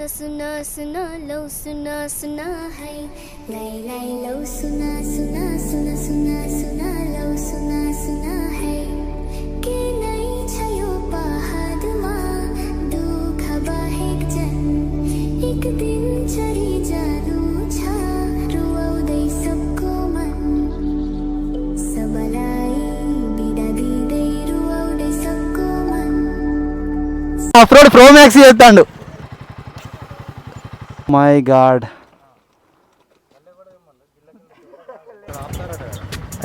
सुना सुना लो सुना सुना है लाई लाई लो सुना सुना सुना सुना सुना लो सुना सुना है के नहीं छयो पहाड़मा दुख बाहेक जन एक दिन चरी जानु छा रुवाउँदै सबको मन सबलाई बिदा दिँदै रुवाउँदै सबको मन అప్లోడ్ ప్రో మ్యాక్స్ చేస్తాడు. మై గాడ్,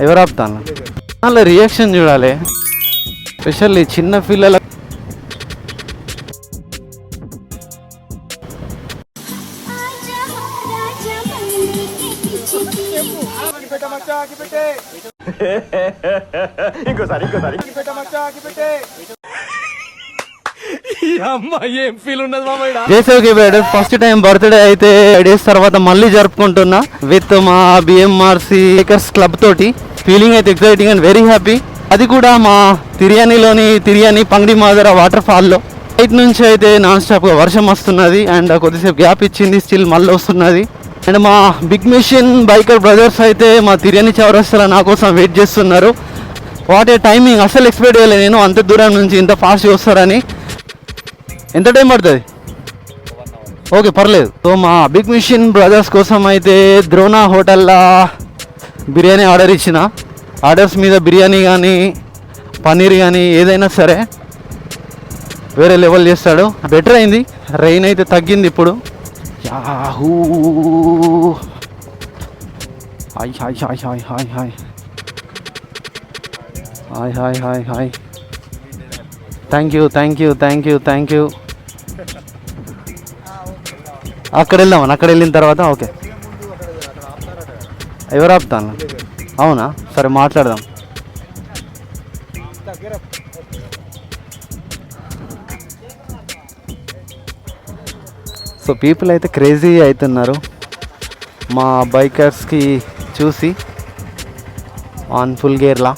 ఎవరు ఆపుతాను? వాళ్ళ రియాక్షన్ చూడాలి, స్పెషల్లీ చిన్న పిల్లల. ఫస్ట్ టైం బర్త్డే అయితే 5 days తర్వాత మళ్ళీ జరుపుకుంటున్నా విత్ మా బిఎంఆర్సి బైకర్స్ క్లబ్ తోటి. ఫీలింగ్ అయితే ఎక్సైటింగ్ అండ్ వెరీ హ్యాపీ. అది కూడా మా తిర్యాని పంగడి మాదర వాటర్ ఫాల్లో. నైట్ నుంచి అయితే నాన్ స్టాప్గా వర్షం వస్తున్నది అండ్ కొద్దిసేపు గ్యాప్ ఇచ్చింది, స్టిల్ మళ్ళీ వస్తున్నది. అండ్ మా బిగ్ మిషన్ బైకర్ బ్రదర్స్ అయితే మా తిర్యాని చౌరస్తాలో నా కోసం వెయిట్ చేస్తున్నారు. వాట్ ఏ టైమింగ్, అసలు ఎక్స్పెక్ట్ చేయలేదు నేను అంత దూరం నుంచి ఇంత ఫాస్ట్గా వస్తారని. ఎంత టైం పడుతుంది? ఓకే, పర్లేదు. సో మా బిగ్ మిషన్ బ్రదర్స్ కోసం అయితే ద్రోణ హోటల్లో బిర్యానీ ఆర్డర్ ఇచ్చిన. ఆర్డర్స్ మీద బిర్యానీ కానీ పన్నీర్ కానీ ఏదైనా సరే వేరే లెవెల్ చేస్తాడు. బెటర్ అయింది, రెయిన్ అయితే తగ్గింది ఇప్పుడు. Yahoo, hi hi hi hi hi hi hi hi hi hi. Thank you thank you thank you thank you. అక్కడ వెళ్దామని, అక్కడ వెళ్ళిన తర్వాత ఓకే. ఎవరు ఆపుతాను? అవునా, సరే మాట్లాడదాం. సో పీపుల్ అయితే క్రేజీ అవుతున్నారు మా బైకర్స్కి చూసి ఆన్ ఫుల్ గేర్లా.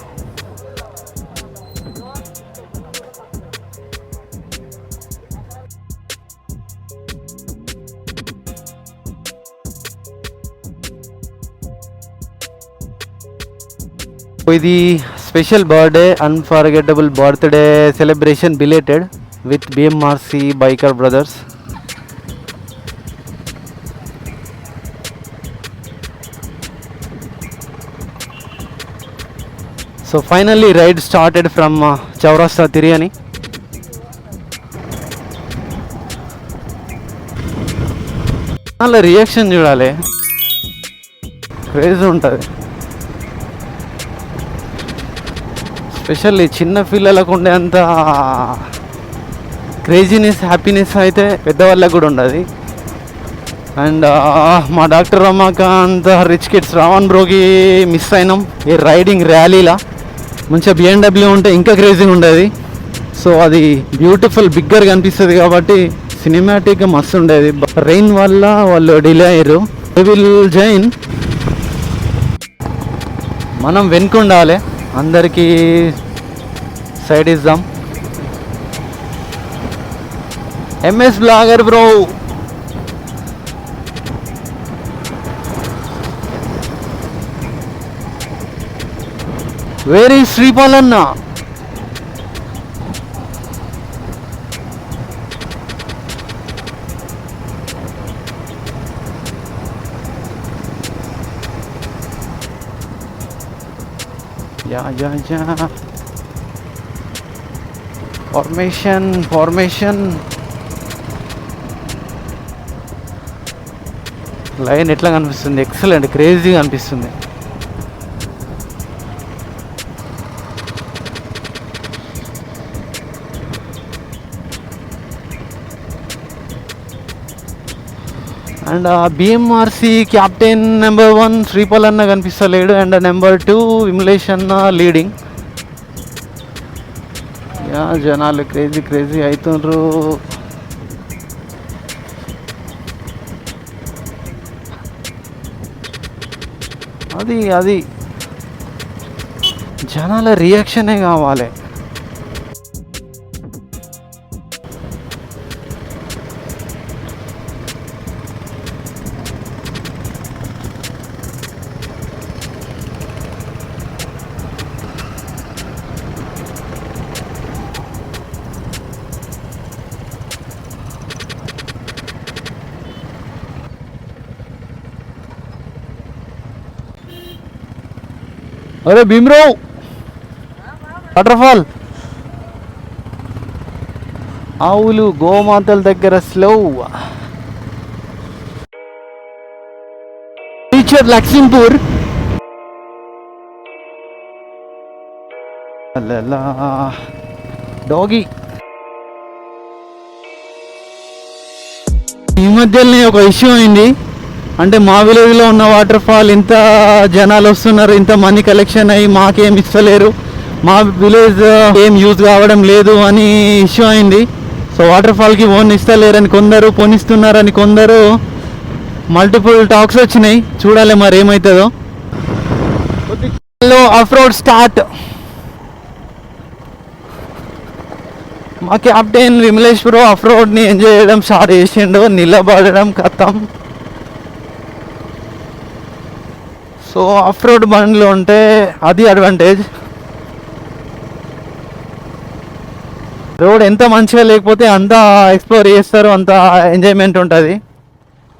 ఇది special birthday, unforgettable birthday celebration belated with B M R C biker brothers. So finally ride started from చౌరస్తా తిర్యాని. వాళ్ళ రియాక్షన్ చూడాలి, క్రేజ్ ఉంటుంది. స్పెషల్లీ చిన్న పిల్లలకు ఉండే అంత క్రేజీనెస్, హ్యాపీనెస్ అయితే పెద్దవాళ్ళకు కూడా ఉండదు. అండ్ మా doctor Ramakant rich kids Ravan బ్రోకి మిస్ అయినాం ఈ రైడింగ్ ర్యాలీలా. మంచిగా బిఎండబ్ల్యూ ఉంటే ఇంకా క్రేజీగా ఉండేది. సో అది బ్యూటిఫుల్ బిగ్గర్ కనిపిస్తుంది కాబట్టి సినిమాటిక్గా మస్తు ఉండేది. రెయిన్ వల్ల వాళ్ళు డిలే అయ్యారు. విల్ జైన్ మనం వెనుకుండాలి, అందరికీ సైడ్ ఇద్దాం. M S blogger bro, where is Sripal అన్న? Yeah yeah yeah, formation line ఎట్లా కనిపిస్తుంది? ఎక్సలెంట్, క్రేజీగా అనిపిస్తుంది. And B M R C captain number 1 Sripal అన్న కనిపిస్తలేడు. అండ్ నెంబర్ 2 విమలేష్ అన్న లీడింగ్. యా, జనాలు క్రేజీ అవుతుండ్రు. అది జనాల రియాక్షనే కావాలి. అరే భీమ్రావ్ వాటర్ ఫాల్. ఆవులు గోమాతల దగ్గర స్లో. టీచర్ లక్ష్మీపూర్. డాగి. ఈ మధ్యలోనే ఒక ఇష్యూ అయింది. అంటే మా విలేజ్లో ఉన్న వాటర్ ఫాల్ ఇంత జనాలు వస్తున్నారు, ఇంత మనీ కలెక్షన్ అయ్యి మాకేం ఇస్తలేరు, మా విలేజ్ ఏం యూజ్ కావడం లేదు అని ఇష్యూ అయింది. సో వాటర్ ఫాల్కి ఓన్ ఇస్తలేరని కొందరు, పోనిస్తున్నారని కొందరు, మల్టిపుల్ టాక్స్ వచ్చినాయి. చూడాలి మరి ఏమవుతుందో. Of road start. మా captain Vimlesh bro of రోడ్ని enjoy చేయడం స్టార్ట్ చేసిండు. నిలబడడం కథం. సో ఆఫ్ రోడ్ బండ్లు ఉంటే అది అడ్వాంటేజ్. రోడ్ ఎంత మంచిగా లేకపోతే అంత ఎక్స్ప్లోర్ చేస్తారు, అంత ఎంజాయ్మెంట్ ఉంటుంది.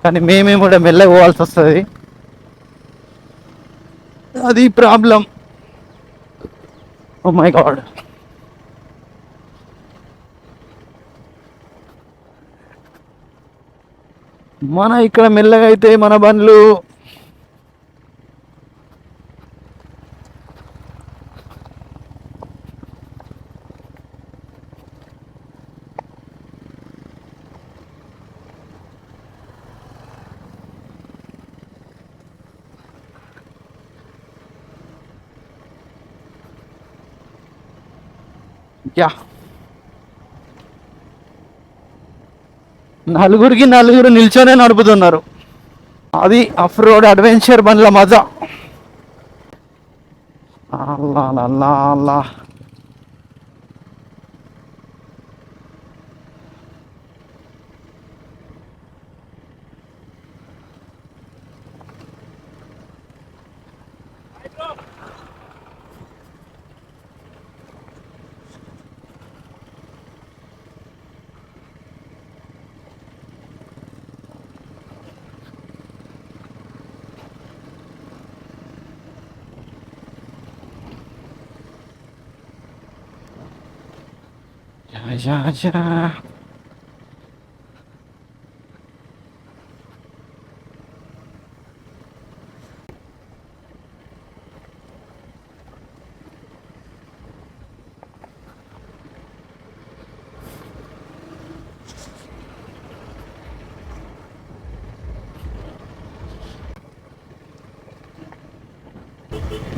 కానీ మేమేం కూడా మెల్లగా పోవాల్సి వస్తుంది, అది ప్రాబ్లం. Oh my God. మన ఇక్కడ మెల్లగా అయితే మన బండ్లు యా నలుగురికి నలుగురు నిల్చొనే నడుపుతున్నారు. అది ఆఫ్ రోడ్ అడ్వెంచర్ బండ్ల మజా. అల్లా అల్లా అల్లా. Yeah yeah.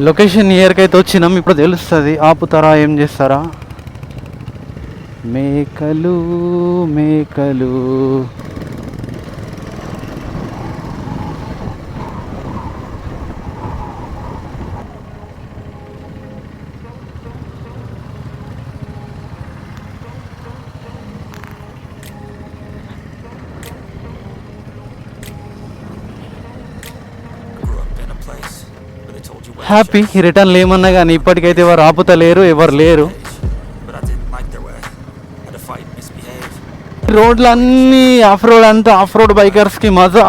లొకేషన్ నియర్కి అయితే వచ్చినాం. ఇప్పుడు తెలుస్తుంది ఆపుతారా ఏం చేస్తారా. మేకలు మేకలు. హ్యాపీ రిటర్న్ లేమన్నా కానీ ఇప్పటికైతే ఎవరు ఆపుతలేరు, ఎవరు లేరు. రోడ్లన్నీ ఆఫ్ రోడ్, అంతా ఆఫ్ రోడ్ బైకర్స్కి మజా.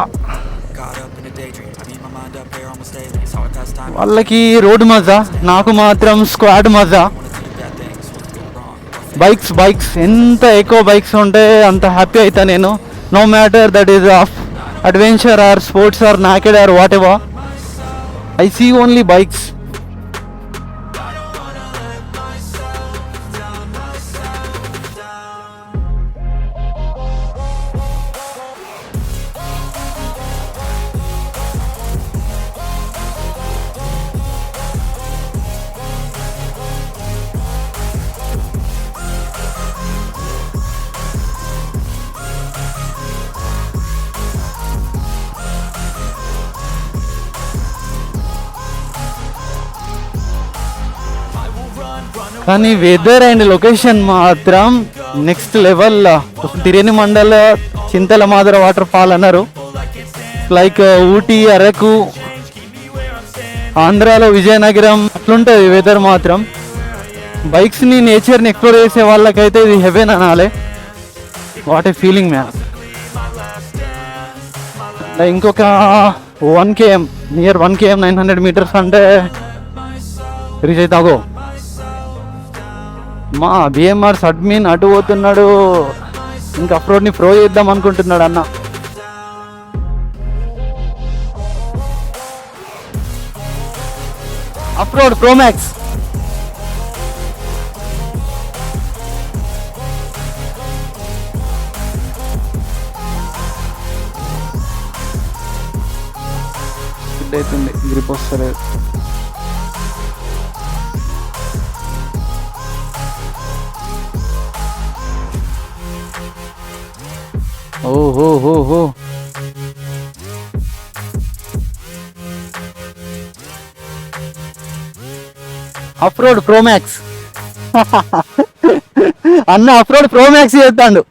వాళ్ళకి రోడ్ మజా, నాకు మాత్రం స్క్వాడ్ మజా. బైక్స్ ఎంత ఎక్కువ బైక్స్ ఉంటే అంత హ్యాపీ అవుతా నేను. No matter that is of adventure or sports or naked or whatever, I see only bikes. కానీ వెదర్ అండ్ లొకేషన్ మాత్రం నెక్స్ట్ లెవెల్. తిరేని మండల చింతల మాదర వాటర్ ఫాల్ అన్నారు. లైక్ ఊటీ, అరకు, ఆంధ్రాలో విజయనగరం అట్లుంటుంది వెదర్ మాత్రం. బైక్స్ని, నేచర్ని ఎక్స్ప్లోర్ చేసే వాళ్ళకైతే ఇది హెవెన్ అనాలి. What a feeling man. ఇంకొక 1 km, నియర్ 1 km 900 meters అంటే రీచ్ అవుతాగో. మా బిఎంఆర్స్ అడ్మిన్ అటు పోతున్నాడు, ఇంకా అప్రోడ్ని ఫ్రో చేద్దాం అనుకుంటున్నాడు అన్న. Approved pro max. అవుతుంది, గ్రిప్ వస్తలేదు. ఓహో అప్రోడ్ ప్రో మ్యాక్స్. అన్న అప్రోడ్ ప్రో మ్యాక్స్ చేస్తాడు.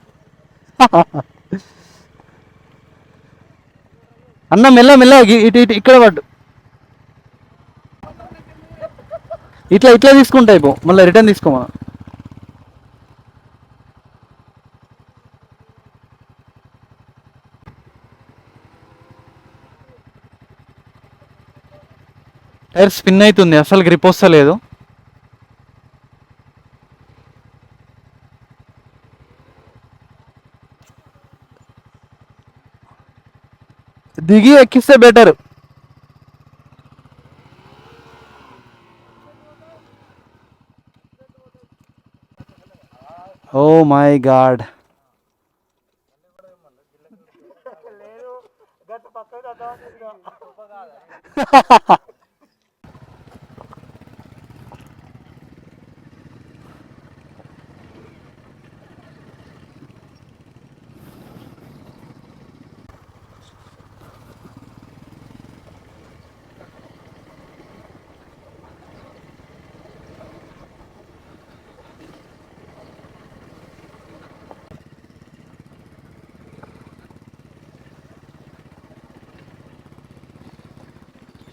అన్న మెల్ల మెల్ల ఇటు ఇటు ఇక్కడ పడ్డు. ఇట్లా ఇట్లా తీసుకుంటా అయిపో, మళ్ళీ రిటర్న్ తీసుకోమా. టైర్ స్పిన్ అవుతుంది, అసలు గ్రిప్ వస్తలేదు. దిగి ఎక్కిస్తే better. Oh my god.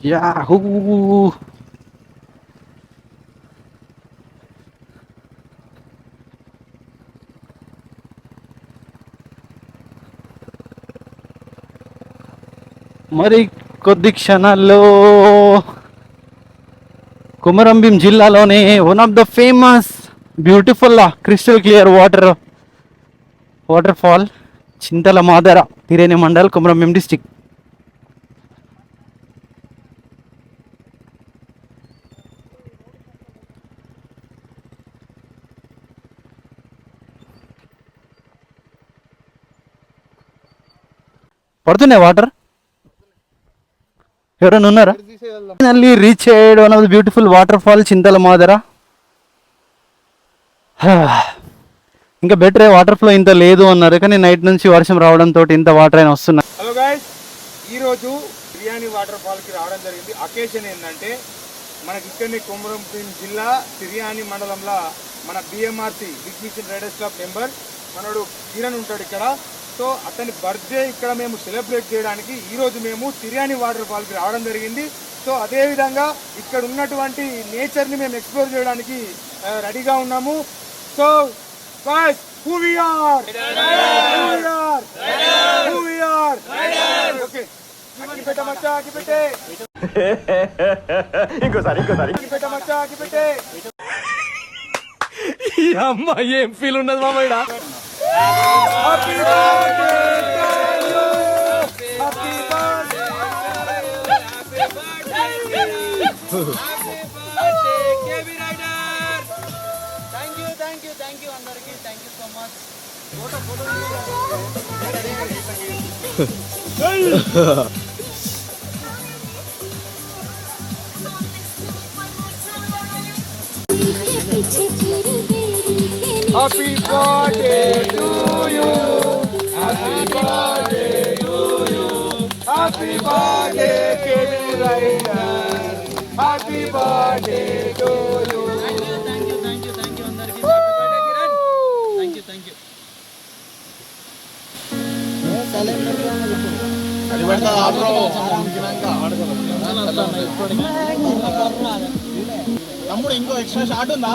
Yahoo. మరి కొద్ది క్షణాల్లో కొమరంభీం జిల్లాలోనే one of the famous beautiful crystal clear waterfall Chintala Madara, Tiryani mandal, Komaram Bheem district. పడుతున్నాయి వాటర్. ఎవరైనా ఉన్నారా? రీచ్ అయ్యాడు one of the beautiful waterfall Chintala Madara. ఇంకా బెటర్, వాటర్ ఫ్లో ఇంత లేదు అన్నారు, కానీ నైట్ నుంచి వర్షం రావడంతో ఇంత వాటర్ అయినా వస్తున్నాయి. హలో గైస్, ఈరోజు తిర్యాని వాటర్ ఫాల్కి రావడం జరిగింది. అకేషన్ ఏంటంటే మనకి ఇక్కడనే కొమరంభీం జిల్లా తిర్యాని మండలంలో మన BMRC big mission riders club member మనోడు కిరణ్ ఉంటాడు ఇక్కడ. సో అతని బర్త్డే ఇక్కడ మేము సెలబ్రేట్ చేయడానికి ఈరోజు మేము తిర్యాని వాటర్ ఫాల్కి రావడం జరిగింది. సో అదేవిధంగా ఇక్కడ ఉన్నటువంటి నేచర్ని మేము ఎక్స్ప్లోర్ చేయడానికి రెడీగా ఉన్నాము. So guys, who we are? Who we are? Okay. అగిపెట్ట మచ్చా, అగిపెట్టే. ఇంకోసారి అగిపెట్ట మచ్చా, అగిపెట్టే. ఈ అమ్మ ఏం ఫీల్ ఉన్నది మామయ్య. Happy birthday to you, happy birthday, happy birthday KB rider. Thank you అందరికి, thank you so much. Happy birthday to you, happy birthday to you, happy birthday KB rider, happy birthday to you. తమ్ముడు ఇంకో extra shot ఉందా?